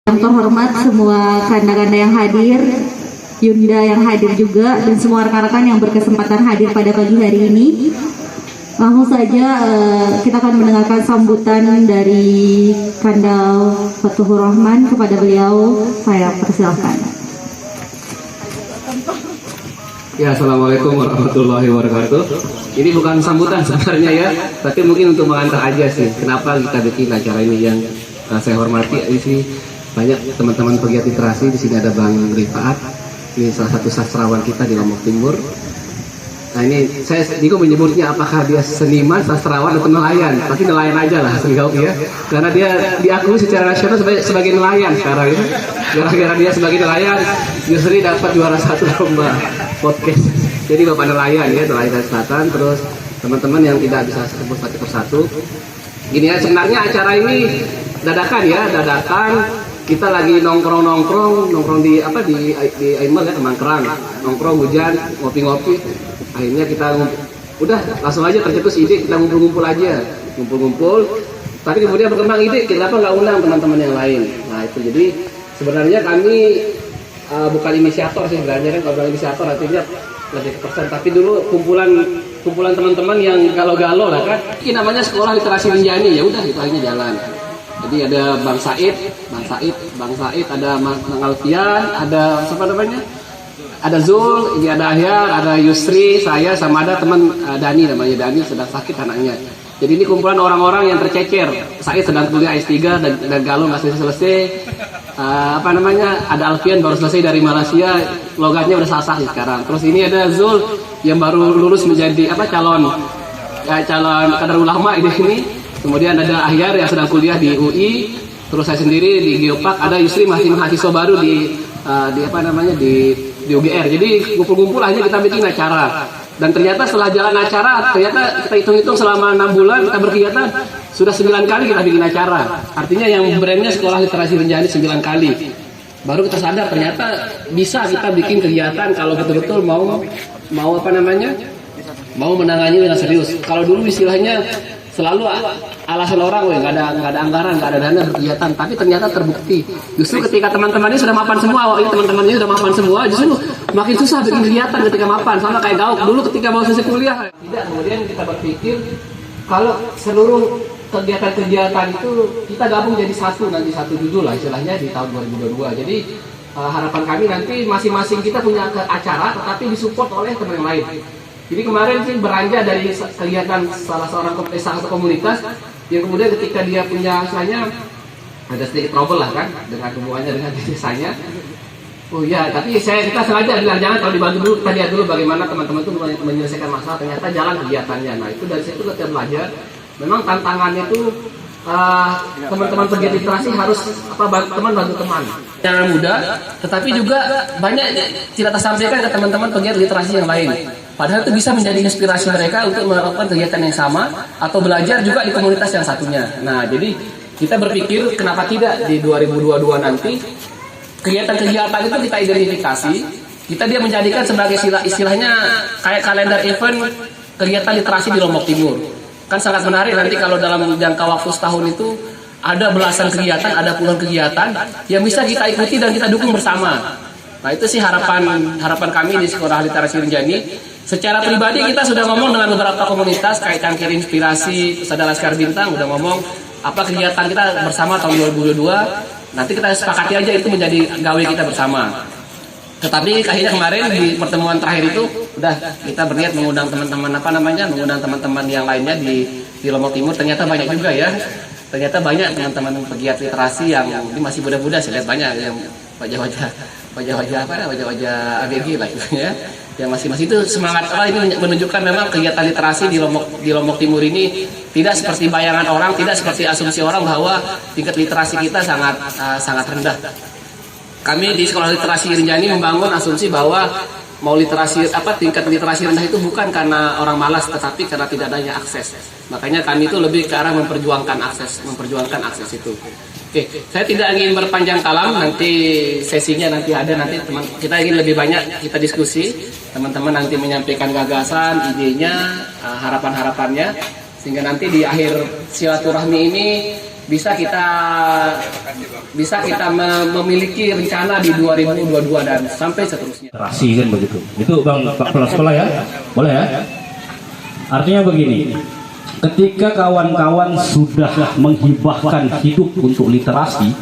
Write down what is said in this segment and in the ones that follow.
Yang terhormat semua kanda-kanda yang hadir, Yunda yang hadir juga, dan semua rekan-rekan yang berkesempatan hadir pada pagi hari ini. Langsung saja kita akan mendengarkan sambutan dari Kandal Fatuhur Rahman. Kepada beliau saya persilahkan. Ya, assalamualaikum warahmatullahi wabarakatuh. Ini bukan sambutan sebenarnya ya, tapi mungkin untuk mengantar aja sih. Kenapa kita bikin acara ini? Yang saya hormati di sini banyak teman-teman pegiat literasi. Di sini ada Bang Rifaat, ini salah satu sastrawan kita di Lombok Timur. Nah ini saya juga menyebutnya apakah dia seniman, sastrawan atau nelayan. Tapi nelayan aja lah sejauh ya, karena dia diakui secara nasional sebagai nelayan sekarang ya. Gara-gara dia sebagai nelayan, Yusri dapat juara 1 lomba podcast. Jadi bapak nelayan ya, nelayan selatan. Terus teman-teman yang tidak bisa sebut satu persatu. Gini ya, sebenarnya acara ini dadakan ya, kita lagi nongkrong di Aimal ya, Mangkrang, nongkrong hujan, ngopi-ngopi. Akhirnya kita udah langsung aja tercetus ide, kita ngumpul aja. Tapi kemudian berkembang ide, kenapa nggak undang teman-teman yang lain? Nah itu jadi sebenarnya kami bukan inisiator sih sebenarnya kan. Kalau bilang inisiator artinya lebih ke persen. Tapi dulu kumpulan teman-teman yang galau-galau lah kan. Ini namanya Sekolah Literasi Rinjani, ya udah itu aja jalan. Jadi ada Bang Said, ada Mas Alfian, ada siapa namanya? Ada Zul, ini ada Ahyar, ada Yusri, saya sama ada teman Dani namanya. Dani sedang sakit anaknya. Jadi ini kumpulan orang-orang yang tercecer. Said sedang kuliah S3 dan galau nggak selesai. Ada Alfian baru selesai dari Malaysia, logatnya udah sah sekarang. Terus ini ada Zul yang baru lulus menjadi calon kader ulama ini. Kemudian ada Ahyar yang sedang kuliah di UI. Terus saya sendiri di Geopark. Ada Yusri masih mahasiswa baru di UGR. Jadi ngumpul-ngumpul aja kita bikin acara. Dan ternyata setelah jalan acara, ternyata kita hitung-hitung selama 6 bulan kita berkegiatan sudah 9 kali kita bikin acara. Artinya yang brandnya Sekolah Literasi Rinjani 9 kali. Baru kita sadar ternyata bisa kita bikin kegiatan kalau betul-betul mau menangani dengan serius. Kalau dulu istilahnya selalu alasan orang, nggak ada anggaran, nggak ada dana berkegiatan. Tapi ternyata terbukti. Justru ketika teman-temannya sudah mapan semua, justru makin susah bikin kegiatan ketika mapan. Sama kayak Gauk dulu ketika mau selesai kuliah. Tidak, kemudian kita berpikir kalau seluruh kegiatan-kegiatan itu kita gabung jadi satu judul lah istilahnya di tahun 2022. Jadi harapan kami nanti masing-masing kita punya acara, tetapi disupport oleh teman yang lain. Jadi kemarin sih beranjak dari kegiatan salah satu komunitas yang kemudian ketika dia punya misalnya ada sedikit trouble lah kan dengan hubungannya dengan desanya. Oh ya, tapi kita sengaja bilang jangan, kalau dibantu dulu, kita lihat dulu bagaimana teman-teman itu menyelesaikan masalah. Ternyata jalan kegiatannya. Nah itu dari situ kita belajar. Memang tantangannya itu teman-teman pegiat literasi harus teman bantu teman. Yang muda, tetapi juga banyak tidak tersampaikan ke teman-teman pegiat literasi yang lain. Padahal itu bisa menjadi inspirasi mereka untuk melakukan kegiatan yang sama atau belajar juga di komunitas yang satunya. Nah, jadi kita berpikir kenapa tidak di 2022 nanti kegiatan-kegiatan itu kita identifikasi, dia menjadikan sebagai istilahnya kayak kalender event kegiatan literasi di Lombok Timur. Kan sangat menarik nanti kalau dalam jangka waktu setahun itu ada belasan kegiatan, ada puluhan kegiatan yang bisa kita ikuti dan kita dukung bersama. Nah itu sih harapan kami di Sekolah Literasi Rinjani. Secara pribadi kita sudah ngomong dengan beberapa komunitas kayak Cangkir Inspirasi, Pesada Laskar Bintang, udah ngomong apa kegiatan kita bersama tahun 2022. Nanti kita sepakati aja itu menjadi gawe kita bersama. Tetapi akhirnya kemarin di pertemuan terakhir itu udah kita berniat mengundang teman-teman yang lainnya di Lombok Timur. Ternyata banyak juga ya. Ternyata banyak teman-teman pegiat literasi yang ini masih muda-muda, saya lihat banyak yang wajah-wajah ABG lah gitu ya. Yang masih itu semangat ini menunjukkan memang kegiatan literasi di Lombok Timur ini tidak seperti bayangan orang, tidak seperti asumsi orang bahwa tingkat literasi kita sangat rendah. Kami di Sekolah Literasi Rinjani membangun asumsi bahwa tingkat literasi rendah itu bukan karena orang malas, tetapi karena tidak adanya akses. Makanya kami itu lebih ke arah memperjuangkan akses itu. Oke, saya tidak ingin berpanjang kalam, nanti sesinya nanti teman kita ingin lebih banyak kita diskusi, teman-teman nanti menyampaikan gagasan, idenya, harapan-harapannya, sehingga nanti di akhir silaturahmi ini bisa kita memiliki rencana di 2022 dan sampai seterusnya. Literasi kan begitu. Itu Bang Kepala Sekolah ya, boleh ya. Artinya begini, ketika kawan-kawan sudah menghibahkan hidup untuk literasi,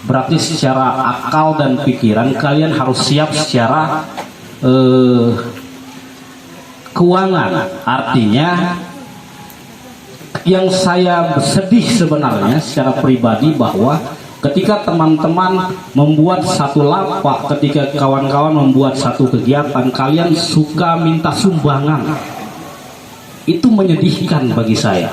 berarti secara akal dan pikiran kalian harus siap secara keuangan. Artinya yang saya sedih sebenarnya secara pribadi bahwa ketika teman-teman membuat satu lapak, ketika kawan-kawan membuat satu kegiatan, kalian suka minta sumbangan. Itu menyedihkan bagi saya.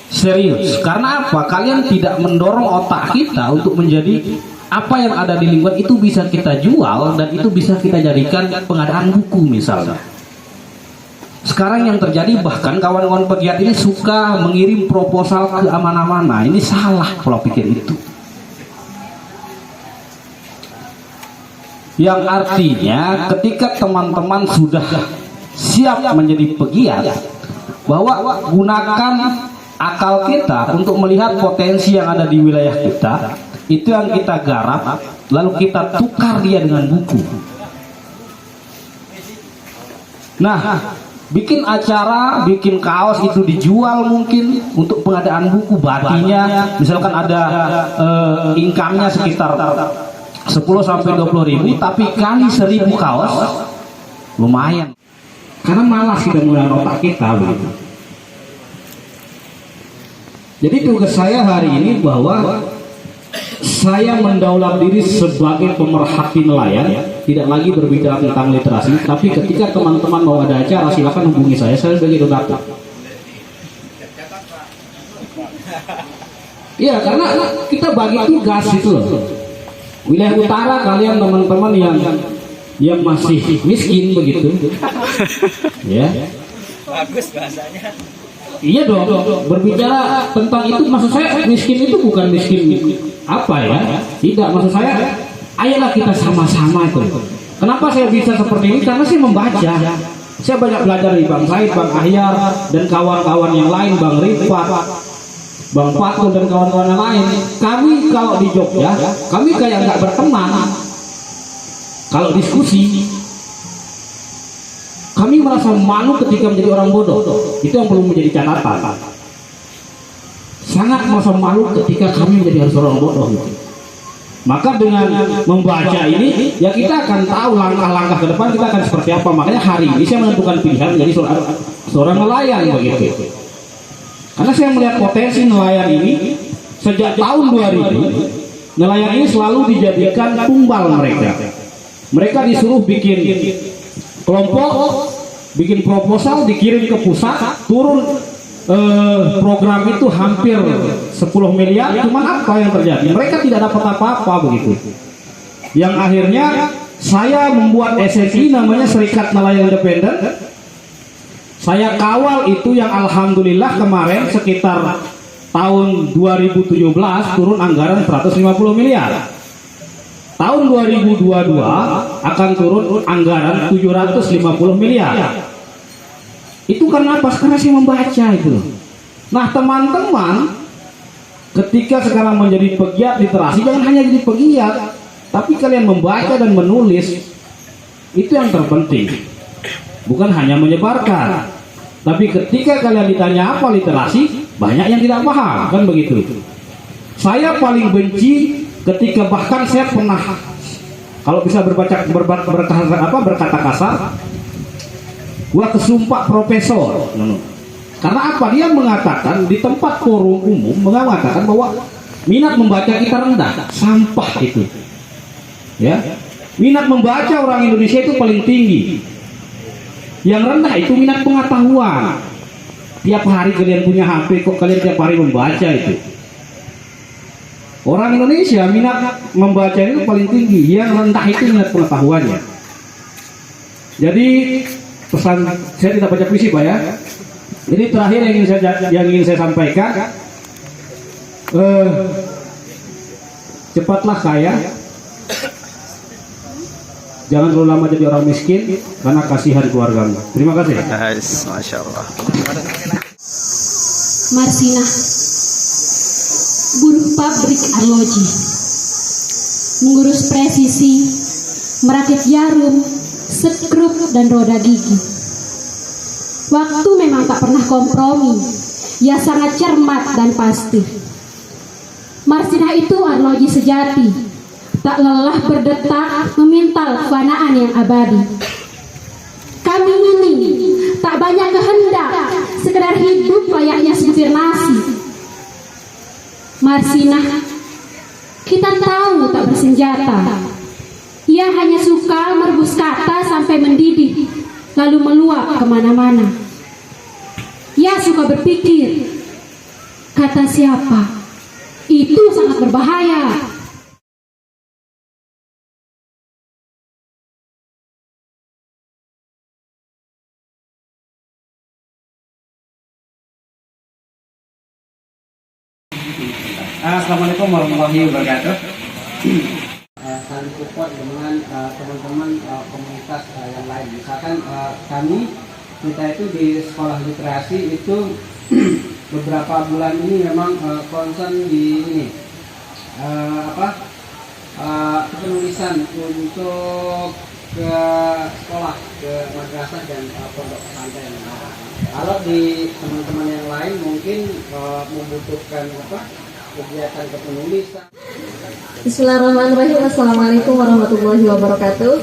Serius, karena apa? Kalian tidak mendorong otak kita untuk menjadi apa yang ada di lingkungan itu bisa kita jual dan itu bisa kita jadikan pengadaan buku misalnya. Sekarang yang terjadi bahkan kawan-kawan pegiat ini suka mengirim proposal ke mana-mana. Ini salah pola pikir itu. Yang artinya ketika teman-teman sudah siap menjadi pegiat, bahwa gunakan akal kita untuk melihat potensi yang ada di wilayah kita, itu yang kita garap, lalu kita tukar dia dengan buku. Nah, bikin acara, bikin kaos itu dijual mungkin untuk pengadaan buku, batinya misalkan ada income-nya sekitar 10 sampai 20 ribu, tapi kali 1000 kaos lumayan. Karena malas kita menggunakan otak kita begitu. Jadi tugas saya hari ini bahwa saya mendaulat diri sebagai pemerhati nelayan, tidak lagi berbicara tentang literasi, tapi ketika teman-teman mau ada acara silakan hubungi saya sebagai donatur. Iya, karena kita bagi tugas itu loh. Wilayah utara kalian teman-teman yang masih miskin begitu, ya. Bagus bahasanya. Iya dong, berbicara tentang itu maksud saya miskin itu bukan miskin apa ya? Tidak, maksud saya ayolah kita sama-sama itu. Kenapa saya bisa seperti ini? Karena saya membaca. Saya banyak belajar dari Bang Said, Bang Ahyar dan kawan-kawan yang lain, Bang Rifat, Bang Fatul dan kawan-kawan yang lain. Kami kalau di Jogja, kami kayak nggak berteman. Kalau diskusi, kami merasa malu ketika menjadi orang bodoh. Itu yang perlu menjadi catatan. Sangat merasa malu ketika kami menjadi harus orang bodoh. Maka dengan membaca ini, ya kita akan tahu langkah-langkah ke depan kita akan seperti apa. Makanya hari ini saya menentukan pilihan menjadi seorang nelayan begitu. Karena saya melihat potensi nelayan ini sejak tahun 2000, nelayan ini selalu dijadikan tumbal mereka. Mereka disuruh bikin kelompok, bikin proposal, dikirim ke pusat, turun program itu hampir 10 miliar, cuman apa yang terjadi? Mereka tidak dapat apa-apa begitu. Yang akhirnya saya membuat SNI namanya Serikat Nelayan Independen. Saya kawal itu yang alhamdulillah kemarin sekitar tahun 2017 turun anggaran 150 miliar. Tahun 2022 akan turun anggaran 750 miliar. Itu karena apa? Karena saya membaca itu. Nah teman-teman, ketika sekarang menjadi pegiat literasi, jangan hanya jadi pegiat, tapi kalian membaca dan menulis. Itu yang terpenting. Bukan hanya menyebarkan. Tapi ketika kalian ditanya apa literasi, banyak yang tidak paham, kan begitu. Saya paling benci ketika bahkan saya pernah, kalau bisa berkata kasar, gua kesumpah profesor. Karena apa? Dia mengatakan di tempat forum umum mengatakan bahwa minat membaca kita rendah, sampah itu. Ya, minat membaca orang Indonesia itu paling tinggi. Yang rendah itu minat pengetahuan. Tiap hari kalian punya HP, kok kalian tiap hari membaca itu? Orang Indonesia minat membaca itu paling tinggi, yang rendah itu minat pengetahuannya. Jadi pesan saya tidak baca puisi Pak ya. Jadi terakhir yang ingin saya sampaikan, cepatlah kaya, jangan terlalu lama jadi orang miskin karena kasihan keluargamu. Terima kasih. Masya Allah. Marsina. buruh pabrik arloji, mengurus presisi, merakit jarum, skrup, dan roda gigi. Waktu memang tak pernah kompromi, ia sangat cermat dan pasti. Marsinah itu arloji sejati, tak lelah berdetak memintal kefanaan yang abadi. Kami ini tak banyak kehendak, sekedar hidup layaknya sebutir nasi. Marsinah, kita tahu tak bersenjata. Ia hanya suka merebus kata sampai mendidih, lalu meluap kemana-mana. Ia suka berpikir, kata siapa? Itu sangat berbahaya. Assalamualaikum warahmatullahi wabarakatuh. Saling support dengan teman-teman komunitas yang lain. Misalkan kita itu di sekolah literasi itu beberapa bulan ini memang concern di ini penulisan untuk ke sekolah, ke madrasah dan pondok pesantren. Kalau di teman-teman yang lain mungkin membutuhkan kegiatan kepenulisan. Bismillahirrahmanirrahim. Assalamualaikum warahmatullahi wabarakatuh.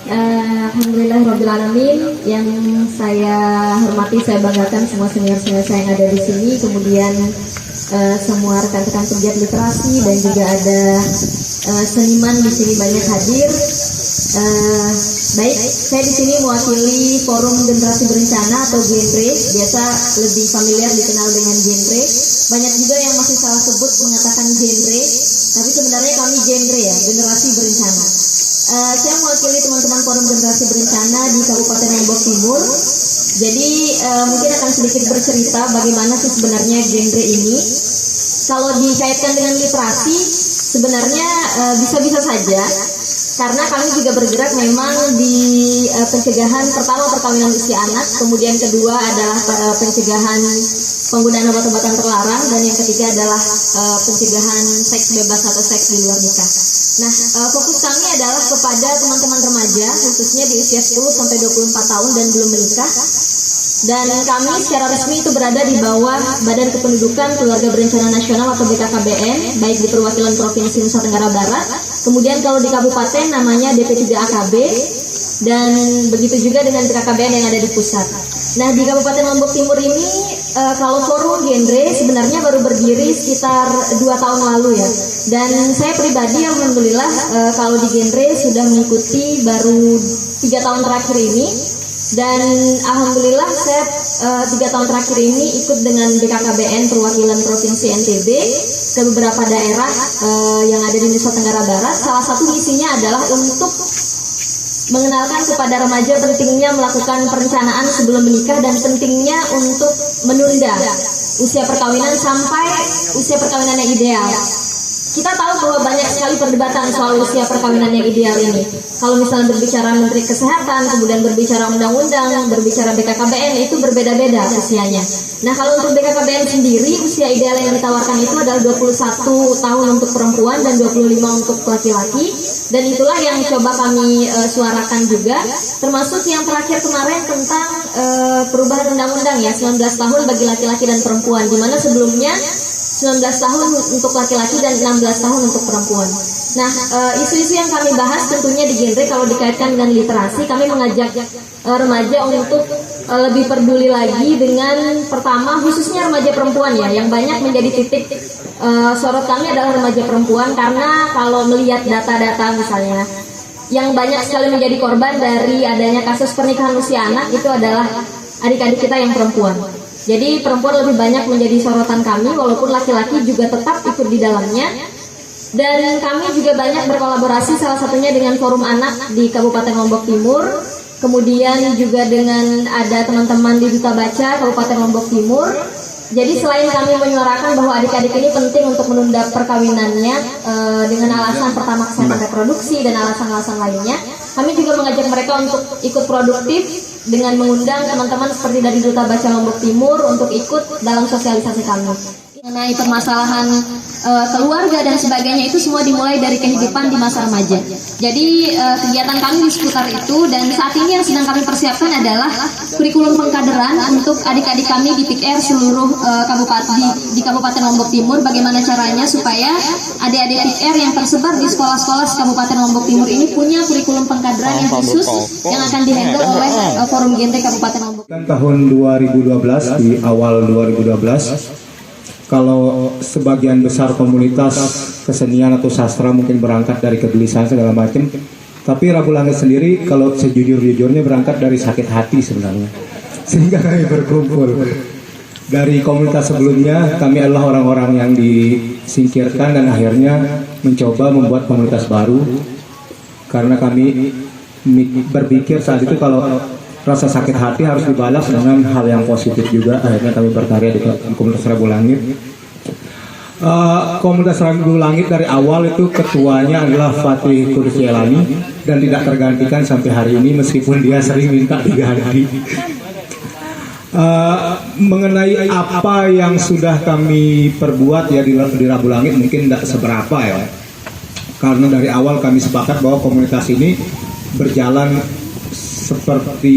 Alhamdulillahirrahmanirrahim. Yang saya hormati, saya banggakan semua senior-senior saya yang ada di sini, kemudian semua rekan-rekan pegiat literasi dan juga ada seniman di sini banyak hadir. Baik, saya di sini mewakili Forum Generasi Berencana atau genre, biasa lebih familiar dikenal dengan genre. Banyak juga yang masih salah sebut mengatakan genre, tapi sebenarnya kami genre ya, Generasi Berencana. Saya mewakili teman-teman Forum Generasi Berencana di Kabupaten Lombok Timur. Jadi mungkin akan sedikit bercerita bagaimana sih sebenarnya genre ini. Kalau dikaitkan dengan literasi, sebenarnya bisa-bisa saja. Karena kami juga bergerak memang di pencegahan, pertama perkawinan usia anak, kemudian kedua adalah pencegahan penggunaan obat-obatan terlarang, dan yang ketiga adalah pencegahan seks bebas atau seks di luar nikah. Nah, fokus kami adalah kepada teman-teman remaja, khususnya di usia 10 sampai 24 tahun dan belum menikah. Dan kami secara resmi itu berada di bawah Badan Kependudukan Keluarga Berencana Nasional atau BKKBN, baik di perwakilan Provinsi Nusa Tenggara Barat. Kemudian kalau di kabupaten namanya DP3AKB, dan begitu juga dengan BKKBN yang ada di pusat. Nah, di Kabupaten Lombok Timur ini kalau forum genre sebenarnya baru berdiri sekitar 2 tahun lalu ya. Dan saya pribadi alhamdulillah kalau di genre sudah mengikuti baru 3 tahun terakhir ini. Dan alhamdulillah saya 3 tahun terakhir ini ikut dengan BKKBN perwakilan Provinsi NTB ke beberapa daerah yang ada di Nusa Tenggara Barat. Salah satu misinya adalah untuk mengenalkan kepada remaja pentingnya melakukan perencanaan sebelum menikah dan pentingnya untuk menunda usia perkawinan sampai usia perkawinan yang ideal. Kita tahu bahwa banyak sekali perdebatan soal usia perkawinan yang ideal ini. Kalau misalnya berbicara Menteri Kesehatan, kemudian berbicara undang-undang, berbicara BKKBN, itu berbeda-beda usianya. Nah, kalau untuk BKKBN sendiri, usia ideal yang ditawarkan itu adalah 21 tahun untuk perempuan dan 25 untuk laki-laki. Dan itulah yang coba kami suarakan juga, termasuk yang terakhir kemarin tentang perubahan undang-undang ya, 19 tahun bagi laki-laki dan perempuan, di mana sebelumnya 19 tahun untuk laki-laki dan 16 tahun untuk perempuan. Nah, isu-isu yang kami bahas tentunya di genre kalau dikaitkan dengan literasi, kami mengajak remaja untuk lebih peduli lagi dengan pertama khususnya remaja perempuan ya, yang banyak menjadi titik sorot kami adalah remaja perempuan, karena kalau melihat data-data misalnya yang banyak sekali menjadi korban dari adanya kasus pernikahan usia anak itu adalah adik-adik kita yang perempuan. Jadi perempuan lebih banyak menjadi sorotan kami, walaupun laki-laki juga tetap ikut di dalamnya. Dan kami juga banyak berkolaborasi salah satunya dengan Forum Anak di Kabupaten Lombok Timur. Kemudian juga dengan ada teman-teman di Duta Baca Kabupaten Lombok Timur. Jadi selain kami menyuarakan bahwa adik-adik ini penting untuk menunda perkawinannya dengan alasan pertama kesehatan reproduksi dan alasan-alasan lainnya, kami juga mengajak mereka untuk ikut produktif dengan mengundang teman-teman seperti dari Duta Baca Lombok Timur untuk ikut dalam sosialisasi kami. Mengenai permasalahan keluarga dan sebagainya itu semua dimulai dari kehidupan di masa remaja. Jadi kegiatan kami di seputar itu, dan saat ini yang sedang kami persiapkan adalah kurikulum pengkaderan untuk adik-adik kami di PIKR seluruh kabupaten di Kabupaten Lombok Timur. Bagaimana caranya supaya adik-adik PIKR yang tersebar di sekolah-sekolah Kabupaten Lombok Timur ini punya kurikulum pengkaderan yang khusus yang akan dihandle oleh Forum Genre Kabupaten Lombok. Tahun 2012, di awal 2012, kalau sebagian besar komunitas kesenian atau sastra mungkin berangkat dari kegelisahan segala macam, tapi Rabu Langit sendiri kalau sejujur-jujurnya berangkat dari sakit hati sebenarnya, sehingga kami berkumpul. Dari komunitas sebelumnya kami adalah orang-orang yang disingkirkan dan akhirnya mencoba membuat komunitas baru, karena kami berpikir saat itu kalau rasa sakit hati harus dibalas dengan hal yang positif juga. Akhirnya kami berkarya di komunitas Rabu Langit. Komunitas Rabu Langit dari awal itu ketuanya adalah Fatih Kursielani dan tidak tergantikan sampai hari ini meskipun dia sering minta diganti. Mengenai apa yang sudah kami perbuat ya di Rabu Langit mungkin tidak seberapa ya, karena dari awal kami sepakat bahwa komunitas ini berjalan seperti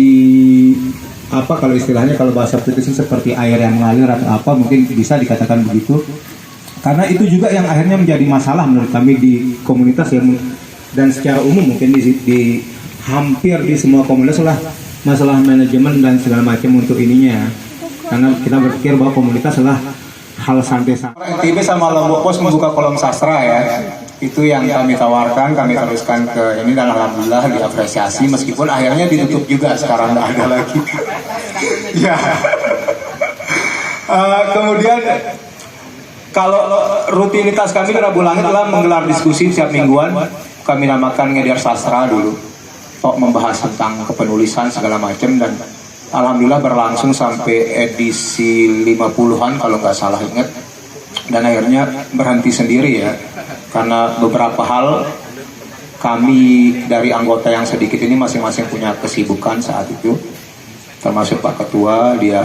apa, kalau istilahnya kalau bahasa kritisnya seperti air yang mengalir atau apa, mungkin bisa dikatakan begitu. Karena itu juga yang akhirnya menjadi masalah menurut kami di komunitas yang, dan secara umum mungkin di hampir di semua komunitas lah, masalah manajemen dan segala macam untuk ininya. Karena kita berpikir bahwa komunitas adalah hal santai-santai. NTB sama Lombok Pos membuka kolom sastra ya. Itu yang kami tawarkan, kami teruskan ke ini, dan alhamdulillah diapresiasi meskipun akhirnya ditutup juga, sekarang nggak ada lagi. Ya. Kemudian kalau rutinitas kami di Rabu Langit adalah menggelar diskusi setiap mingguan, kami namakan ngediar sastra dulu, membahas tentang kepenulisan segala macam, dan alhamdulillah berlangsung sampai edisi 50-an kalau nggak salah ingat, dan akhirnya berhenti sendiri ya. Karena beberapa hal kami dari anggota yang sedikit ini masing-masing punya kesibukan saat itu, termasuk Pak Ketua, dia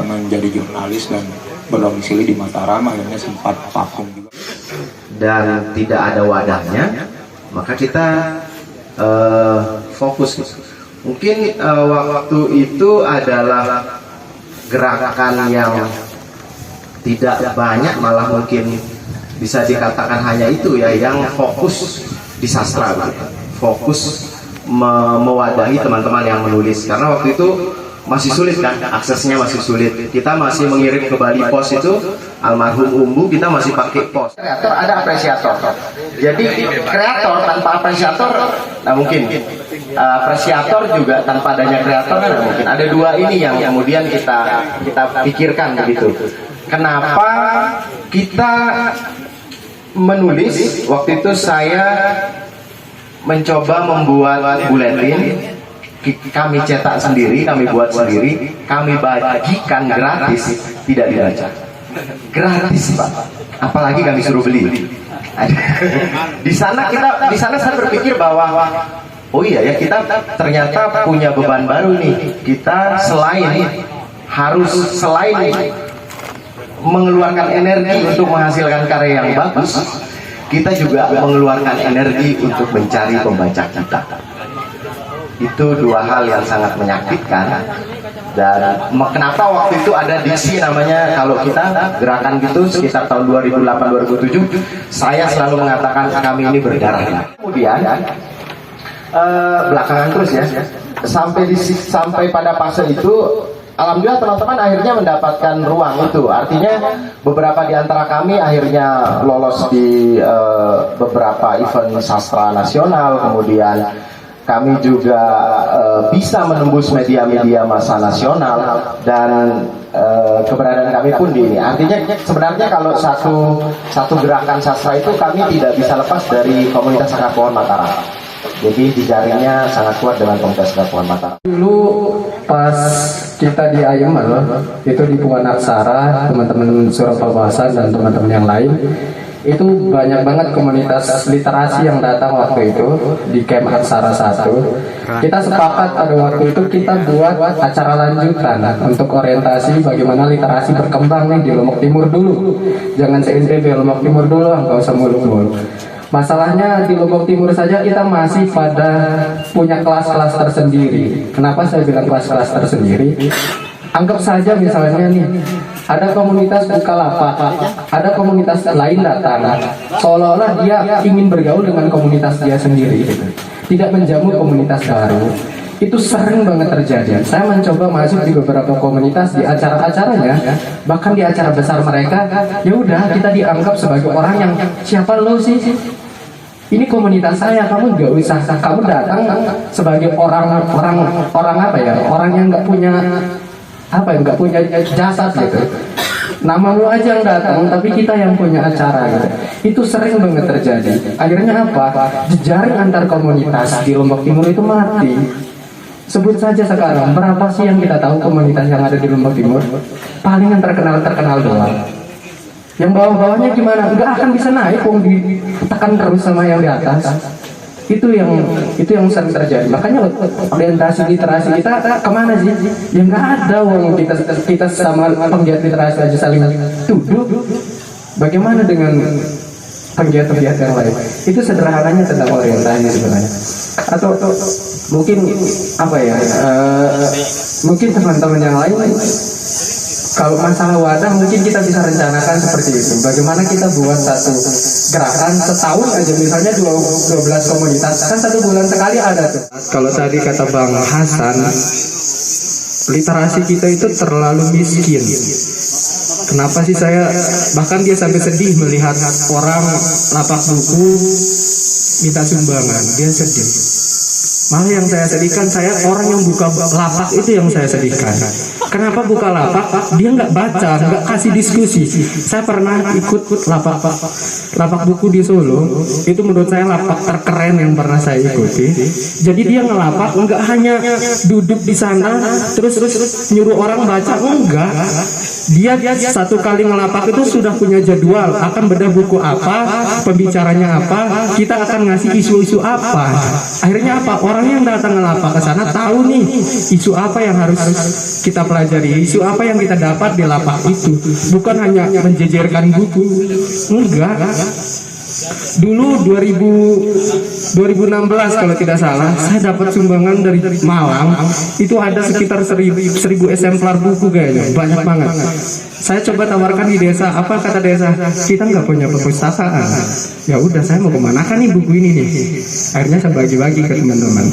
menjadi jurnalis dan berdomisili di Mataram, akhirnya sempat vakum juga. Dan tidak ada wadahnya, maka kita fokus. Mungkin waktu itu adalah gerakan yang tidak banyak, malah mungkin bisa dikatakan hanya itu ya yang fokus di sastra, fokus mewadahi teman-teman yang menulis, karena waktu itu masih sulit kan, aksesnya masih sulit. Kita masih mengirim ke Bali Pos itu, almarhum Umbu, kita masih pakai pos. Kreator ada apresiator, jadi kreator tanpa apresiator nah mungkin, apresiator juga tanpa adanya kreator nah mungkin. Ada dua ini yang kemudian kita pikirkan begitu. Kenapa kita menulis? Waktu itu saya mencoba membuat buletin, kami cetak sendiri, kami buat sendiri, kami bagikan gratis, tidak dibaca. Gratis Pak, apalagi kami suruh beli. Di sana saya berpikir bahwa oh iya ya, kita ternyata punya beban baru nih. Kita selain mengeluarkan energi untuk menghasilkan karya yang bagus, kita juga mengeluarkan energi untuk mencari pembaca kita. Itu dua hal yang sangat menyakitkan. Dan kenapa waktu itu ada diksi namanya, kalau kita gerakan gitu sekitar tahun 2008-2007, saya selalu mengatakan kami ini berdarah. Kemudian belakangan terus ya, sampai pada fase itu, alhamdulillah teman-teman akhirnya mendapatkan ruang itu. Artinya beberapa di antara kami akhirnya lolos di beberapa event sastra nasional. Kemudian kami juga bisa menembus media-media massa nasional, dan keberadaan kami pun di ini. Artinya sebenarnya kalau satu gerakan sastra itu kami tidak bisa lepas dari komunitas Sangkar Pohon Mataram. Jadi jejaringnya sangat kuat dengan komunitas Sangkar Pohon Mataram. Dulu pas kita di Ayem itu di Pungan Aksara, teman-teman Surau Pabasan dan teman-teman yang lain itu banyak banget komunitas literasi yang datang waktu itu di camp Aksara 1. Kita sepakat pada waktu itu kita buat acara lanjutan untuk orientasi bagaimana literasi berkembang nih di Lombok Timur dulu. Jangan se-NTB, Lombok Timur dulu, nggak usah mulu-mulu. Masalahnya di Lombok Timur saja kita masih pada punya kelas-kelas tersendiri. Kenapa saya bilang kelas-kelas tersendiri? Anggap saja misalnya nih, ada komunitas Bukalapak, ada komunitas lain datang, seolah-olah dia ingin bergaul dengan komunitas dia sendiri, tidak menjamu komunitas baru. Itu sering banget terjadi. Saya mencoba masuk di beberapa komunitas di acara-acaranya, bahkan di acara besar mereka, ya udah kita dianggap sebagai orang yang siapa lo sih? Ini komunitas saya, kamu nggak usah, kamu datang sebagai orang apa ya? Orang yang nggak punya nggak punya jasad gitu. Namamu aja yang datang, tapi kita yang punya acara gitu. Itu sering banget terjadi. Akhirnya apa? Jejaring antar komunitas di Lombok Timur itu mati. Sebut saja sekarang, berapa sih yang kita tahu komunitas yang ada di Lombok Timur? Paling yang terkenal doang. Yang bawah-bawahnya gimana? Nggak akan bisa naik, ditekan terus sama yang di atas. Itu yang sering terjadi. Makanya orientasi literasi kita kemana sih? Ya nggak ada, wong kita sama penggiat literasi aja saling tuduh. Bagaimana dengan penggiat-penggiat yang lain? Itu sederhananya tentang orientasi sebenarnya. Atau mungkin apa ya? Mungkin teman-teman yang lain, kalau masalah wadah mungkin kita bisa rencanakan seperti itu. Bagaimana kita buat satu gerakan setahun aja, misalnya 12 komunitas, kan 1 bulan sekali ada tuh. Kalau tadi kata Bang Hasan, literasi kita itu terlalu miskin. Kenapa sih bahkan dia sampai sedih melihat orang lapak buku minta sumbangan, dia sedih. Malah yang saya sedihkan, orang yang buka lapak itu yang saya sedihkan. Kenapa buka lapak? Dia nggak baca, nggak kasih diskusi. Saya pernah ikut lapak buku di Solo. Itu menurut saya lapak terkeren yang pernah saya ikuti. Jadi dia ngelapak, nggak hanya duduk di sana terus nyuruh orang baca, enggak. Dia satu kali ngelapak itu sudah punya jadwal, akan bedah buku apa, pembicaranya apa, kita akan ngasih isu-isu apa. Akhirnya apa? Orang yang datang ngelapak ke sana tahu nih isu apa yang harus kita pelajari, isu apa yang kita dapat di lapak itu. Bukan hanya menjejerkan buku, enggak. Dulu 2016 kalau tidak salah, saya dapat sumbangan dari Malang. Itu ada sekitar 1000 eksemplar buku kayaknya, banyak banget. Saya coba tawarkan di desa, apa kata desa? Kita nggak punya perpustakaan. Ya udah, saya mau kemana kan nih buku ini nih? Akhirnya saya bagi-bagi ke teman-teman.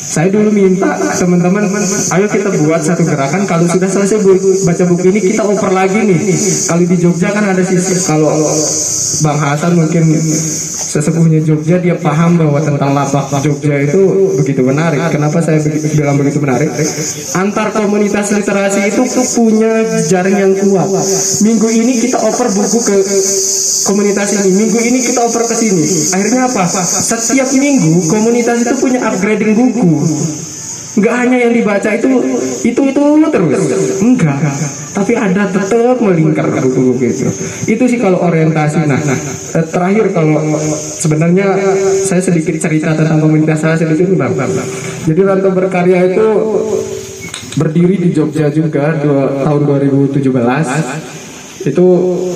Saya dulu minta teman-teman, ayo kita buat satu gerakan. Kalau sudah selesai baca buku ini, kita oper lagi nih. Kalau di Jogja kan ada sisi, kalau Bang Hasan mungkin sesepuhnya Jogja, dia paham bahwa tentang lapak Jogja itu begitu menarik. Kenapa saya bilang begitu menarik? Antar komunitas literasi itu punya jaring yang kuat. Minggu ini kita oper buku ke komunitas ini, minggu ini kita oper ke sini. Akhirnya apa? Setiap minggu komunitas itu punya upgrading buku. Nggak hanya yang dibaca itu terus, enggak. Tapi ada tetap melingkar buku-buku itu. Itu sih kalau orientasi. Nah, terakhir kalau sebenarnya saya sedikit cerita tentang komunitas saya sedikit Bang. Jadi Rantau Berkarya itu berdiri di Jogja juga tahun 2017. Itu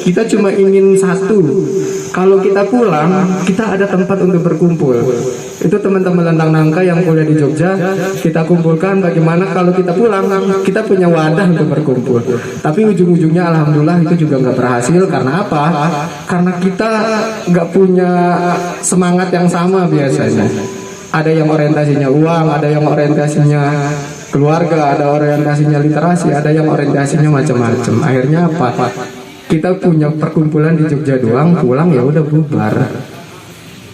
kita cuma ingin satu, kalau kita pulang kita ada tempat untuk berkumpul. Itu teman-teman Lentang Nangka yang kuliah di Jogja, kita kumpulkan bagaimana kalau kita pulang kita punya wadah untuk berkumpul. Tapi ujung-ujungnya alhamdulillah itu juga nggak berhasil. Karena apa? Karena kita nggak punya semangat yang sama biasanya. Ada yang orientasinya uang, ada yang orientasinya keluarga, ada orientasinya literasi, ada yang orientasinya macam-macam. Akhirnya apa? Kita punya perkumpulan di Jogja doang, pulang ya udah bubar.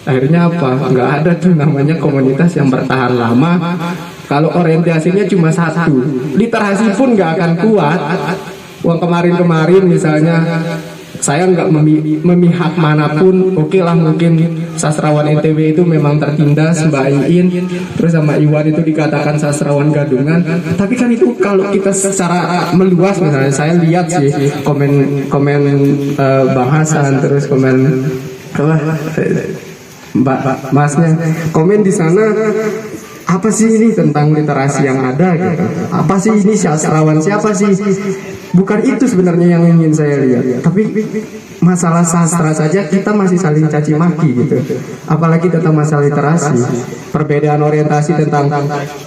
Akhirnya apa? Nggak ada tuh namanya komunitas yang bertahan lama. Kalau orientasinya cuma satu, literasi pun nggak akan kuat. Uang kemarin misalnya saya nggak memihak manapun. Oke lah, mungkin sastrawan NTB itu memang tertindas, Mbak Iin terus sama Iwan itu dikatakan sastrawan gadungan, tapi kan itu kalau kita secara meluas, misalnya saya lihat sih komen Bang Hasan, terus komen Mbak Masnya, komen di sana, apa sih ini tentang literasi yang ada gitu? Apa sih ini sastrawan siapa sih? Bukan itu sebenarnya yang ingin saya lihat. Tapi masalah sastra saja kita masih saling caci maki gitu. Apalagi tentang masalah literasi. Perbedaan orientasi tentang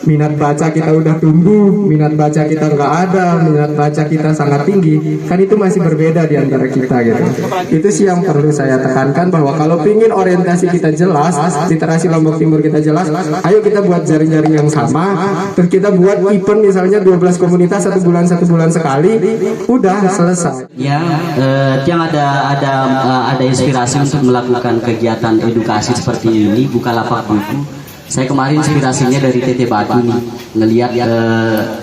minat baca kita udah tumbuh, minat baca kita nggak ada, minat baca kita sangat tinggi. Kan itu masih berbeda di antara kita gitu. Itu sih yang perlu saya tekankan, bahwa kalau pingin orientasi kita jelas, literasi Lombok Timur kita jelas, ayo kita buat jaring-jaring yang sama, terus kita buat event misalnya 12 komunitas 1 bulan sekali, udah selesai. Ya, yang ada inspirasi untuk melakukan kegiatan edukasi seperti ini, Bukalapak Buku. Saya kemarin inspirasinya dari TT Batu nih, ngelihat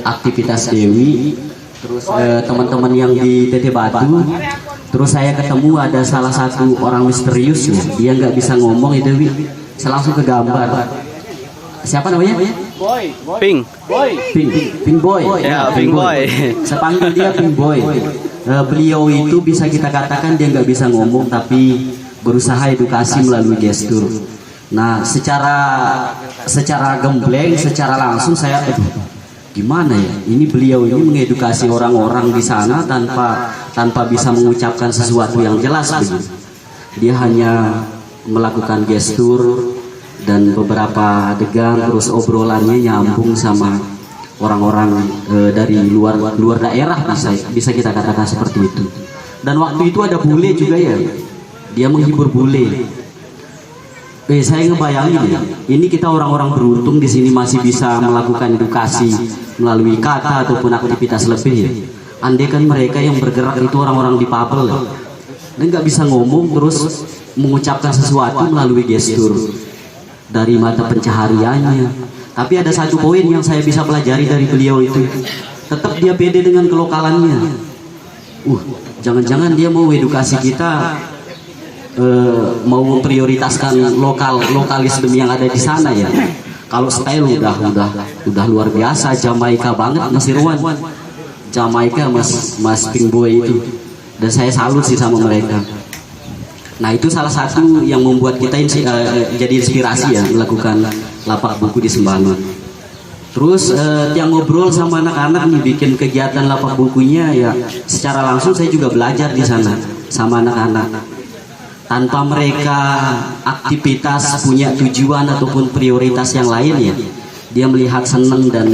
aktivitas Dewi, terus teman-teman yang di TT Batu, terus saya ketemu ada salah satu orang misterius ya, dia nggak bisa ngomong itu Dewi, saya langsung ke gambar. Siapa namanya? Pink Boy. Ya, Pink Boy. Saya panggil dia Pink Boy. Beliau itu bisa kita katakan dia nggak bisa ngomong, tapi berusaha edukasi melalui gestur. Nah, secara gembleng, secara langsung saya, gimana ya? Ini beliau ini mengedukasi orang-orang di sana tanpa bisa mengucapkan sesuatu yang jelas begitu. Dia hanya melakukan gestur dan beberapa adegan, terus obrolannya nyambung sama orang-orang dari luar daerah, bisa kita katakan seperti itu. Dan waktu itu ada bule juga ya, dia menghibur bule. Saya ngebayangin ya, ini kita orang-orang beruntung di sini masih bisa melakukan edukasi melalui kata ataupun aktivitas lebih ya. Andai kan mereka yang bergerak itu orang-orang difabel ya, dan nggak bisa ngomong terus mengucapkan sesuatu melalui gestur dari mata pencahariannya. Tapi ada satu poin yang saya bisa pelajari dari beliau itu, tetap dia pede dengan kelokalannya. Jangan-jangan dia mau edukasi kita, mau memprioritaskan lokalisme yang ada di sana ya. Kalau style udah luar biasa, Jamaika banget Mas Irwan, Jamaika Mas Pink Boy itu, dan saya salut sih sama mereka. Nah itu salah satu yang membuat kita jadi inspirasi ya melakukan lapak buku di Sembalun. Terus yang ngobrol sama anak-anak nih, bikin kegiatan lapak bukunya ya, secara langsung saya juga belajar di sana sama anak-anak. Tanpa mereka aktivitas punya tujuan ataupun prioritas yang lain ya, dia melihat seneng dan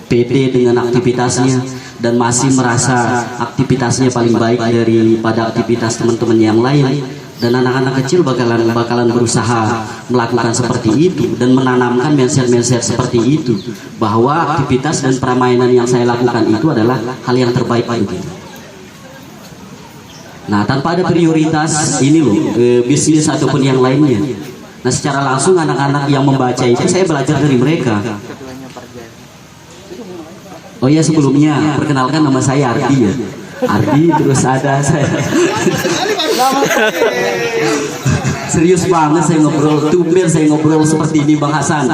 pede dengan aktivitasnya, dan masih merasa aktivitasnya paling baik daripada aktivitas teman-teman yang lain. Dan anak-anak kecil bakalan berusaha melakukan seperti itu dan menanamkan mindset seperti itu, bahwa aktivitas dan permainan yang saya lakukan itu adalah hal yang terbaik gitu. Nah, tanpa ada prioritas ini loh, bisnis ataupun yang lainnya. Nah, secara langsung anak-anak yang membaca itu saya belajar dari mereka. Oh ya, sebelumnya perkenalkan nama saya Ardi ya. Ardi, terus ada saya. Serius banget saya ngobrol, tumben saya ngobrol seperti ini Bang Hasan.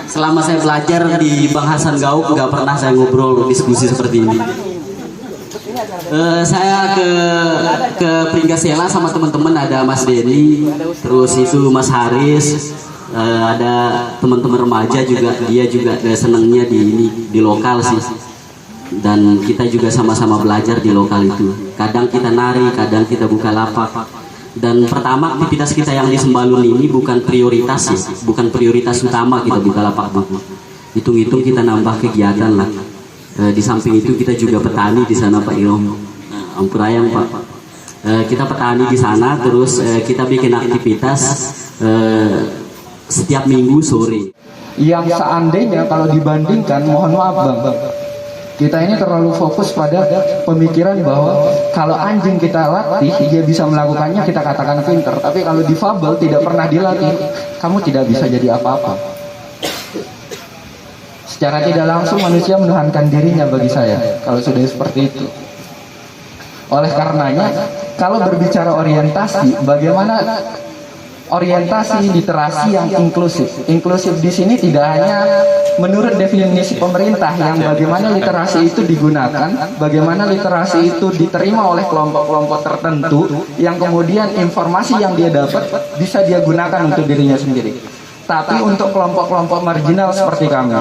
Selama saya belajar di Bang Hasan Gauk, nggak pernah saya ngobrol diskusi seperti ini. Saya ke Pringgasela sama teman-teman, ada Mas Denny, terus itu Mas Haris, ada teman-teman remaja juga, dia juga senangnya di lokal sih. Dan kita juga sama-sama belajar di lokal itu. Kadang kita nari, kadang kita buka lapak. Dan pertama aktivitas kita yang di Sembalun ini bukan prioritas ya, bukan prioritas utama kita buka lapak buku. Hitung-hitung kita nambah kegiatan lah. Di samping itu kita juga petani di sana Pak Ilham, Ampurayang Pak. Kita petani di sana, terus kita bikin aktivitas setiap minggu sore. Yang seandainya kalau dibandingkan, mohon maaf Bang, kita ini terlalu fokus pada pemikiran bahwa kalau anjing kita latih dia bisa melakukannya, kita katakan pinter. Tapi kalau difabel tidak pernah dilatih, kamu tidak bisa jadi apa-apa. Secara tidak langsung manusia menuhankan dirinya bagi saya kalau sudah seperti itu. Oleh karenanya, kalau berbicara orientasi, bagaimana orientasi literasi yang inklusif? Inklusif di sini tidak hanya menurut definisi pemerintah yang bagaimana literasi itu digunakan, bagaimana literasi itu diterima oleh kelompok-kelompok tertentu, yang kemudian informasi yang dia dapat bisa dia gunakan untuk dirinya sendiri. Tapi untuk kelompok-kelompok marginal seperti kami,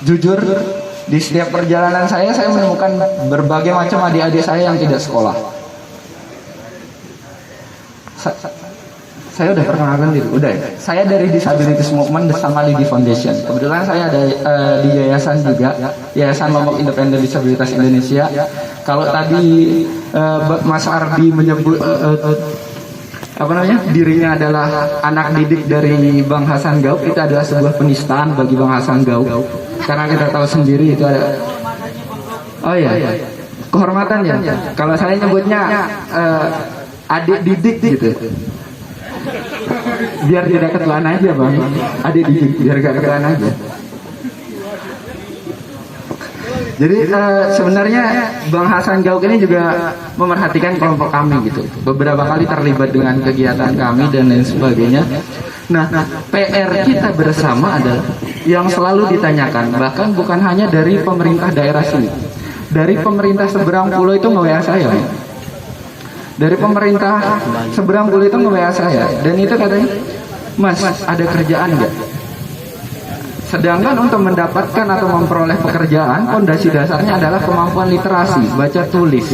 jujur, di setiap perjalanan saya menemukan berbagai macam adik-adik saya yang tidak sekolah. Saya udah perkenalkan diri, udah ya. Saya dari Disabilities Movement The Samalidi Foundation. Kebetulan saya ada di yayasan juga, Yayasan Lombok Independent Disabilitas Indonesia. Kalau tadi Mas Ardi menyebut dirinya adalah anak didik dari Bang Hasan Gaub, itu adalah sebuah penistaan bagi Bang Hasan Gaub. Karena kita tahu sendiri itu ada, kehormatan ya. Kalau saya nyebutnya adik didik gitu. Biar tidak ketuaan aja bang, adik didik biar gak ketuaan aja. Jadi sebenarnya Bang Hasan Gauk ini juga memerhatikan kelompok kami gitu. Beberapa kali terlibat dengan kegiatan kami dan lain sebagainya. Nah, PR kita bersama adalah yang selalu ditanyakan, bahkan bukan hanya dari pemerintah daerah sini, dari pemerintah seberang pulau itu nge-WA saya. Dari pemerintah seberang pulau itu nge-WA saya, dan itu katanya, Mas, ada kerjaan nggak? Sedangkan untuk mendapatkan atau memperoleh pekerjaan, fondasi dasarnya adalah kemampuan literasi, baca tulis.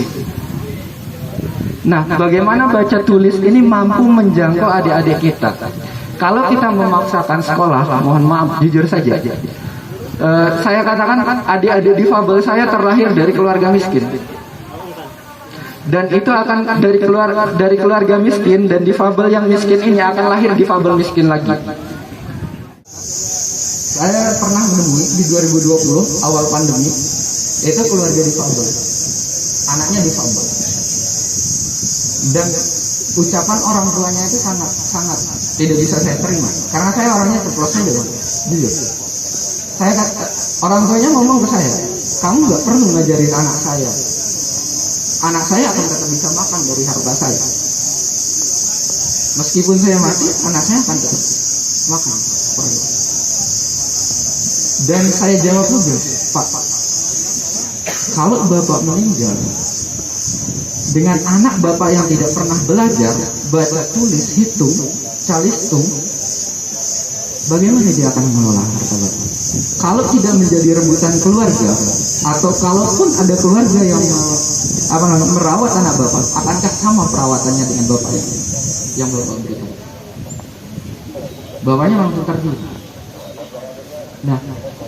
Nah, bagaimana baca tulis ini mampu menjangkau adik-adik kita? Kalau kita memaksakan sekolah, mohon maaf, jujur saja, saya katakan adik-adik difabel saya terlahir dari keluarga miskin. Dan itu akan dari keluarga miskin, dan difabel yang miskin ini akan lahir difabel miskin lagi. Saya pernah menemui di 2020 awal pandemi, itu keluarga difabel, anaknya difabel, dan ucapan orang tuanya itu sangat tidak bisa saya terima, karena saya orangnya ceplos aja bang, jujur. Orang tuanya ngomong ke saya, kamu nggak perlu ngajarin anak saya akan tetap bisa makan dari harta saya. Meskipun saya mati, anak saya akan tetap makan. Dan saya jawab juga, Pak, kalau bapak meninggal dengan anak bapak yang tidak pernah belajar baca tulis, hitung, calistung, bagaimana dia akan mengelola harta bapak? Kalau tidak menjadi rebutan keluarga, atau kalaupun ada keluarga yang merawat anak bapak, akankah sama perawatannya dengan bapak yang bapak berikan? Bapaknya langsung terjun. Nah,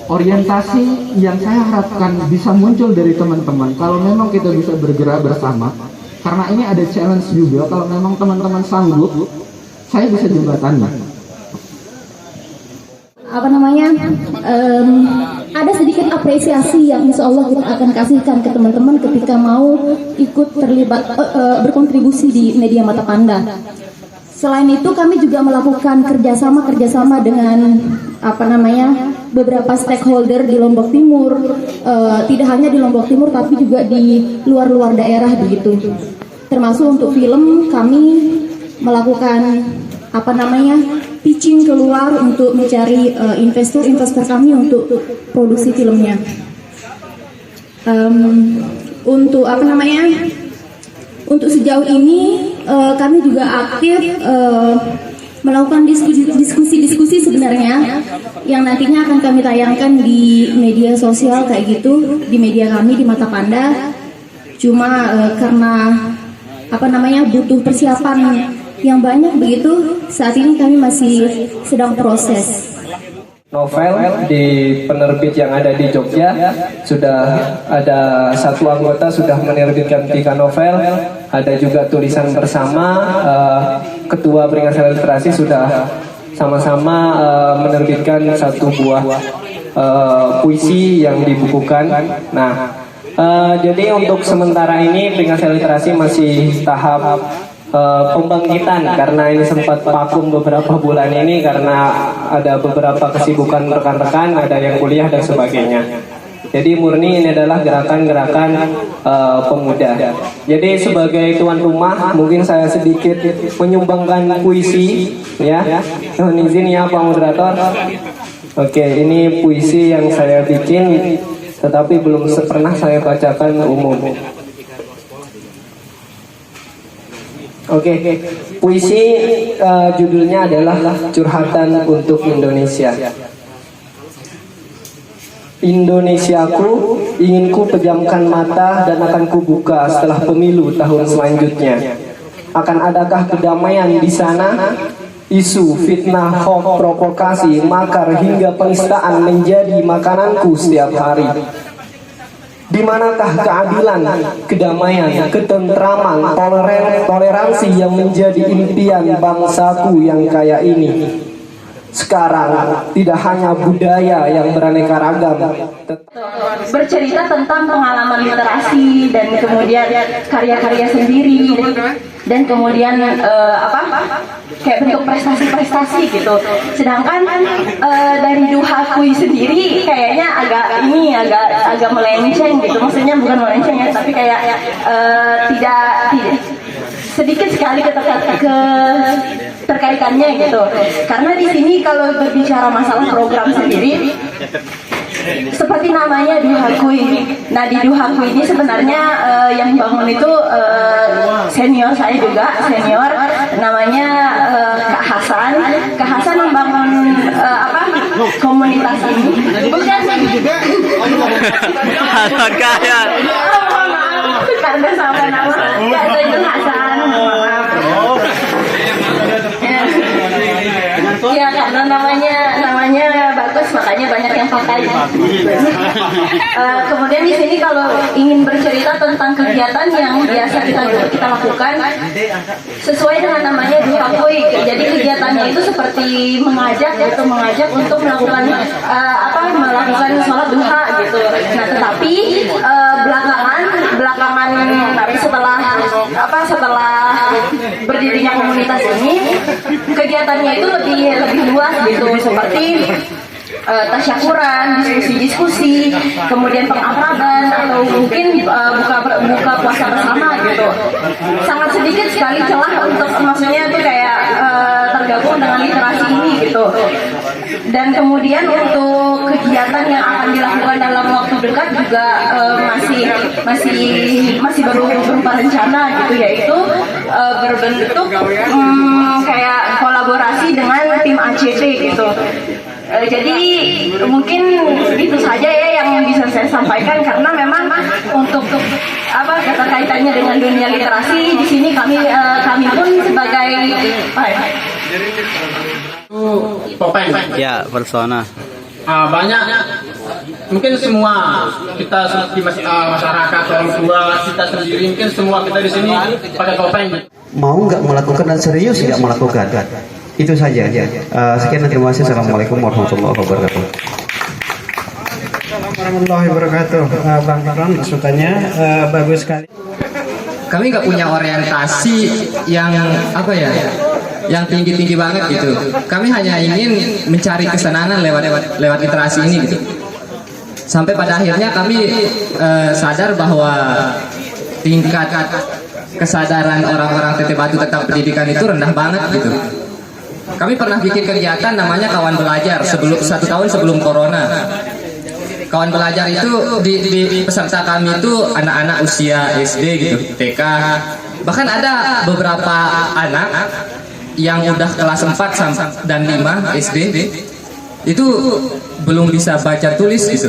orientasi yang saya harapkan bisa muncul dari teman-teman, kalau memang kita bisa bergerak bersama, karena ini ada challenge juga, kalau memang teman-teman sanggup, saya bisa jembatannya. Ada sedikit apresiasi yang insya Allah kita akan kasihkan ke teman-teman ketika mau ikut terlibat berkontribusi di media Mata Panda. Selain itu kami juga melakukan kerjasama dengan beberapa stakeholder di Lombok Timur, tidak hanya di Lombok Timur tapi juga di luar daerah begitu. Termasuk untuk film kami melakukan pitching keluar untuk mencari investor kami untuk produksi filmnya. Untuk sejauh ini kami juga aktif melakukan diskusi sebenarnya yang nantinya akan kami tayangkan di media sosial kayak gitu, di media kami di Mata Panda. Cuma karena butuh persiapan yang banyak begitu, saat ini kami masih sedang proses. Novel di penerbit yang ada di Jogja sudah ada satu anggota sudah menerbitkan 3 novel, ada juga tulisan bersama. Ketua Peringatan Literasi sudah sama-sama menerbitkan satu buah puisi yang dibukukan. Nah, jadi untuk sementara ini Peringatan Literasi masih tahap pembangkitan, karena ini sempat vakum beberapa bulan ini karena ada beberapa kesibukan rekan-rekan, ada yang kuliah dan sebagainya. Jadi murni ini adalah gerakan-gerakan pemuda. Jadi sebagai tuan rumah mungkin saya sedikit menyumbangkan puisi ya. Mohon izin ya Pak Moderator. Oke, ini puisi yang saya bikin tetapi belum pernah saya bacakan umum. Oke, puisi judulnya adalah Curhatan untuk Indonesia. Indonesiaku, ingin ku pejamkan mata dan akan ku buka setelah pemilu tahun selanjutnya. Akan adakah kedamaian di sana? Isu, fitnah, hoax, provokasi, makar hingga penistaan menjadi makananku setiap hari. Di manakah keadilan, kedamaian, ketentraman, toleransi yang menjadi impian bangsaku yang kaya ini? Sekarang tidak hanya budaya yang beraneka ragam, bercerita tentang pengalaman literasi dan kemudian karya-karya sendiri dan kemudian kayak bentuk prestasi-prestasi gitu. Sedangkan dari Duhakui sendiri kayaknya agak melenceng gitu. Maksudnya bukan melenceng ya, tapi kayak tidak sedikit sekali keterkaitannya gitu. Karena di sini kalau berbicara masalah program sendiri, seperti namanya Duhakui. Nah di Duhakui ini sebenarnya yang bangun itu senior saya juga, namanya Kak Hasan. Kak Hasan membangun komunitas ini. Bukan Hasan kaya. Karena sama nama Kak Zainul Hasan. Ya karena namanya bagus makanya banyak yang pakai. Kemudian di sini kalau ingin bercerita tentang kegiatan yang biasa kita lakukan sesuai dengan namanya Duhakui. Jadi kegiatannya itu seperti mengajak untuk melakukan melakukan sholat duha gitu. Nah tetapi belakangan setelah berdirinya komunitas ini kegiatannya itu lebih luas gitu, seperti tasyakuran, diskusi, kemudian pengakraban atau mungkin buka puasa bersama gitu. Sangat sedikit sekali celah untuk maksudnya itu kayak tergabung dengan literasi ini gitu. Dan kemudian untuk kegiatan yang akan dilakukan dalam waktu dekat juga masih baru berupa rencana gitu, yaitu berbentuk kayak kolaborasi dengan tim ACT gitu. Jadi mungkin itu saja ya yang bisa saya sampaikan, karena memang untuk keterkaitannya dengan dunia literasi di sini kami pun sebagai Topeng Ya, persona. banyak mungkin semua kita di masyarakat, orang tua kita sendiri, mungkin semua kita di sini pakai topeng. Mau nggak melakukan dan serius nggak melakukan, itu saja. Sekian dan terima kasih. Assalamualaikum warahmatullahi wabarakatuh. Warahmatullahi wabarakatuh. Bang Baron masukannya bagus sekali. Kami nggak punya orientasi yang yang tinggi banget gitu. Kami hanya ingin mencari kesenangan lewat literasi ini gitu. Sampai pada akhirnya kami sadar bahwa tingkat kesadaran orang-orang Teteh Batu tentang pendidikan itu rendah banget gitu. Kami pernah bikin kegiatan namanya Kawan Belajar 1 tahun sebelum corona. Kawan Belajar itu di peserta kami itu anak-anak usia SD gitu, TK. Bahkan ada beberapa anak yang udah kelas 4 dan 5 SD itu belum bisa baca tulis gitu.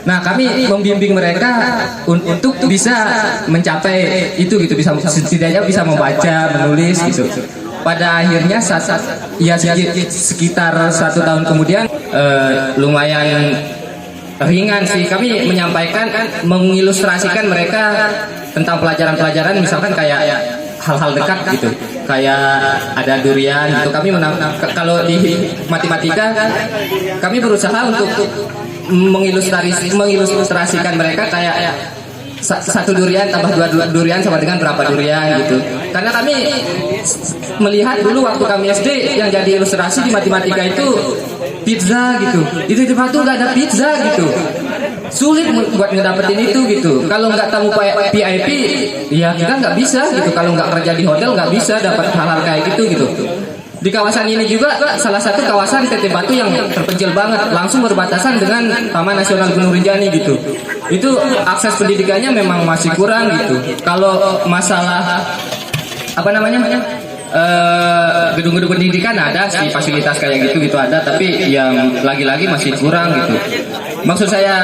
Nah kami membimbing mereka untuk bisa mencapai itu gitu, bisa setidaknya bisa membaca, menulis gitu. Pada akhirnya sekitar 1 tahun kemudian lumayan ringan sih, kami menyampaikan, mengilustrasikan mereka tentang pelajaran-pelajaran, misalkan kayak hal-hal dekat gitu, kayak ada durian gitu. Kami kalau di matematika kami berusaha untuk mengilustrasikan mereka kayak 1 durian tambah 2 durian sama dengan berapa durian gitu. Karena kami melihat dulu waktu kami SD yang jadi ilustrasi di matematika itu pizza gitu. Itu di Batu nggak ada pizza gitu. sulit buat ngedapetin itu gitu. Kalau nggak tamu VIP, ya kita nggak bisa gitu. Kalau nggak kerja di hotel nggak bisa dapat hal-hal kayak gitu. Di kawasan ini juga salah satu kawasan Teteh Batu yang terpencil banget, langsung berbatasan dengan Taman Nasional Gunung Rinjani gitu. Itu akses pendidikannya memang masih kurang gitu. Kalau masalah apa namanya gedung-gedung pendidikan ada sih, fasilitas kayak gitu ada, tapi yang lagi-lagi masih kurang gitu. Maksud saya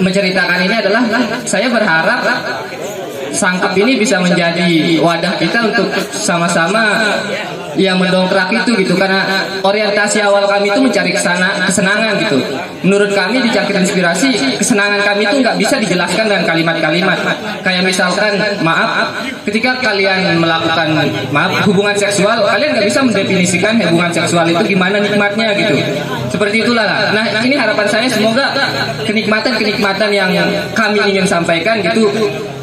menceritakan ini adalah saya berharap Sangkep ini bisa menjadi wadah kita untuk sama-sama yang mendongkrak itu gitu, karena orientasi awal kami itu mencari kesenangan gitu. Menurut kami di Cangkir Inspirasi, kesenangan kami itu nggak bisa dijelaskan dengan kalimat-kalimat. Kayak misalkan, maaf, ketika kalian melakukan hubungan seksual, kalian nggak bisa mendefinisikan hubungan seksual itu gimana nikmatnya gitu. Seperti itulah. Nah, ini harapan saya, semoga kenikmatan-kenikmatan yang kami ingin sampaikan gitu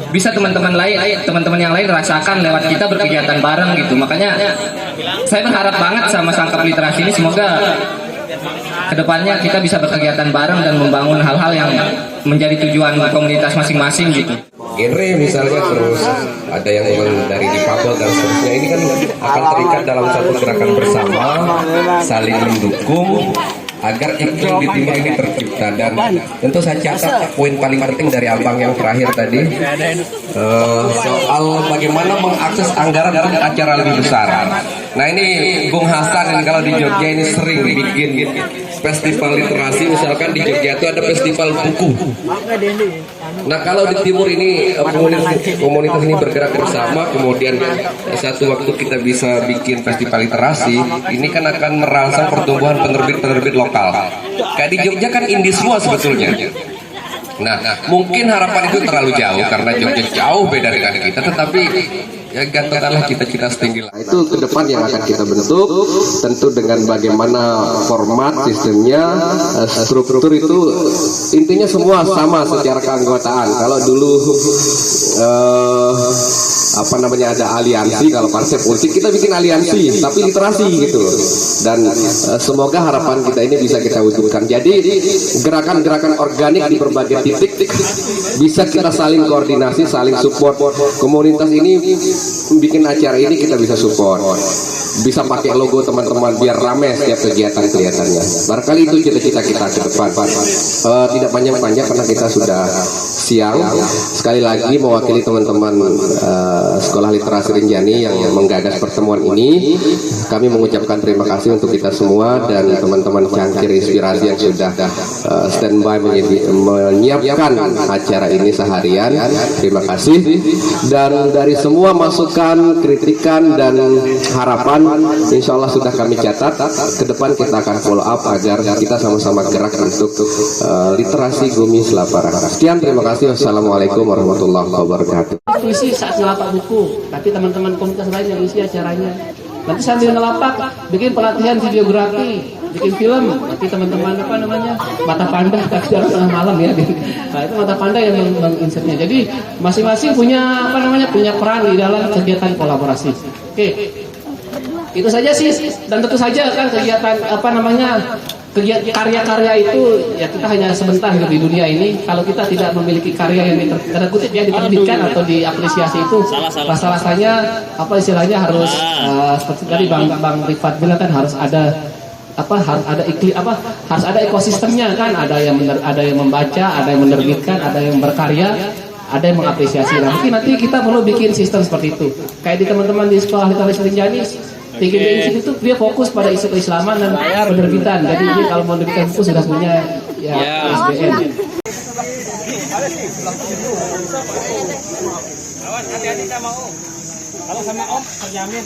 bisa teman-teman yang lain rasakan lewat kita berkegiatan bareng gitu. Makanya saya berharap banget sama Sangkep Literasi ini, semoga kedepannya kita bisa berkegiatan bareng dan membangun hal-hal yang menjadi tujuan komunitas masing-masing gitu. Genre misalnya, terus ada yang dari difabel dan seterusnya, ini kan akan terikat dalam satu gerakan bersama, saling mendukung agar iklim di timur ini tercipta. Dan tentu saya catat poin paling penting dari abang yang terakhir tadi, soal bagaimana mengakses anggaran untuk acara lebih besar. Nah ini Bung Hasan ini kalau di Jogja ini sering bikin festival literasi, misalkan di Jogja itu ada festival buku. Nah kalau di timur ini komunitas ini bergerak bersama, kemudian satu waktu kita bisa bikin festival literasi, ini kan akan merangsang pertumbuhan penerbit-penerbit lokal. Kayak di Jogja kan indie semua sebetulnya. Nah mungkin harapan itu terlalu jauh karena Jogja jauh beda dengan kita, tetapi ya gantungkanlah cita-cita setinggi langit. Itu ke depan yang akan kita bentuk, tentu dengan bagaimana format, sistemnya, struktur itu intinya semua sama secara keanggotaan. Kalau dulu ada aliansi, kalau partai politik kita bikin aliansi tapi literasi gitu. Dan semoga harapan kita ini bisa kita wujudkan. Jadi gerakan-gerakan organik di berbagai titik bisa kita saling koordinasi, saling support. Komunitas ini bikin acara ini kita bisa support, bisa pakai logo teman-teman biar rame setiap kegiatan-kegiatannya. Barangkali itu cita-cita kita ke depan. Tidak panjang-panjang karena kita sudah siang. Sekali lagi mewakili teman-teman Sekolah Literasi Rinjani yang menggagas pertemuan ini, kami mengucapkan terima kasih untuk kita semua dan teman-teman Cangkir Inspirasi yang sudah standby menyiapkan acara ini seharian. Terima kasih. Dan dari semua masukan, kritikan dan harapan, insya Allah sudah kami catat. Ke depan kita akan follow up agar kita sama-sama gerak untuk literasi Gumi Selaparang. Sekian, terima kasih. Wassalamualaikum warahmatullahi wabarakatuh. Isi saat ngelapak buku, tapi teman-teman komunitas lain yang isi acaranya. Nanti sambil ngelapak, bikin pelatihan videografi, bikin film. Nanti teman-teman Mata Panda sekarang tengah malam ya. Nah itu Mata Panda yang menginsertnya. Jadi masing-masing punya punya peran di dalam kegiatan kolaborasi. Oke, itu saja sih. Dan tentu saja kan kegiatan karya-karya itu ya kita hanya sebentar hidup di dunia ini. Kalau kita tidak memiliki karya yang diterbitkan atau diapresiasi itu, rasa-rasanya istilahnya harus seperti tadi Bang Rifat bilang kan harus ada harus ada ekosistemnya kan, ada yang membaca, ada yang menerbitkan, ada yang berkarya, ada yang mengapresiasi. Nah, mungkin nanti kita perlu bikin sistem seperti itu. Kayak di teman-teman di Sekolah Literasi Rinjani, Bikin itu dia fokus pada isu keislaman dan penerbitan. Jadi dia kalau mau menerbitkan buku sudah punya ISBN. Hati-hati sama Om. Kalau sama Om terjamin.